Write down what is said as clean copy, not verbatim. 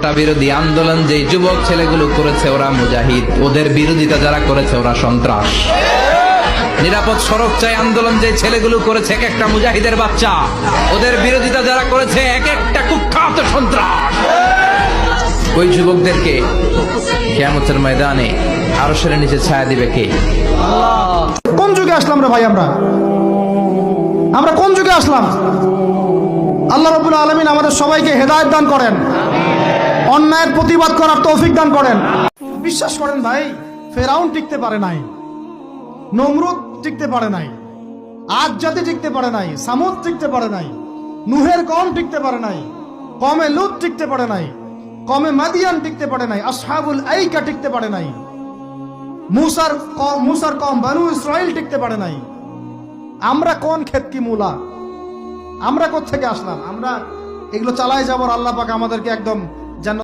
বিরোধী আন্দোলন যে যুবক ছেলেগুলো করেছে ওরা মুজাহিদ, ওদের বিরোধিতা যারা করেছে ওরা সন্ত্রাস। নিরাপদ সড়ক চাই আন্দোলন যে ছেলেগুলো করেছে এক একটা মুজাহিদের বাচ্চা, ওদের বিরোধিতা যারা করেছে এক একটা কুখ্যাত সন্ত্রাস। ওই যুবকদেরকে কিয়ামতের ময়দানে আরশের নিচে ছায়া দিবে কে? কোন যুগে আসলাম রে ভাই? আমরা কোন যুগে আসলাম? আল্লাহ রাব্বুল আলামিন আমাদের সবাইকে হেদায়েত দান করেন, অন্যায়ের প্রতিবাদ করার তৌফিক দান করেন। বিশ্বাস করেন ভাই, ফেরাউন টিকতে পারে নাই, নমরুদ টিকতে পারে নাই, আদ জাতি টিকতে পারে নাই, সামুদ টিকতে পারে নাই, নূহের কওম টিকতে পারে নাই, কওমে লূত টিকতে পারে নাই, কওমে মাদিয়ান টিকতে পারে নাই, আসহাবুল আইকা টিকতে পারে নাই, মুসার কওম বনু ইসরাইল টিকতে পারে নাই। আমরা কোন ক্ষেত কি মূলা? আমরা কোত্থেকে আসলাম? আমরা এগুলো চালাই যাবো, আল্লাহ পাক আমাদেরকে একদম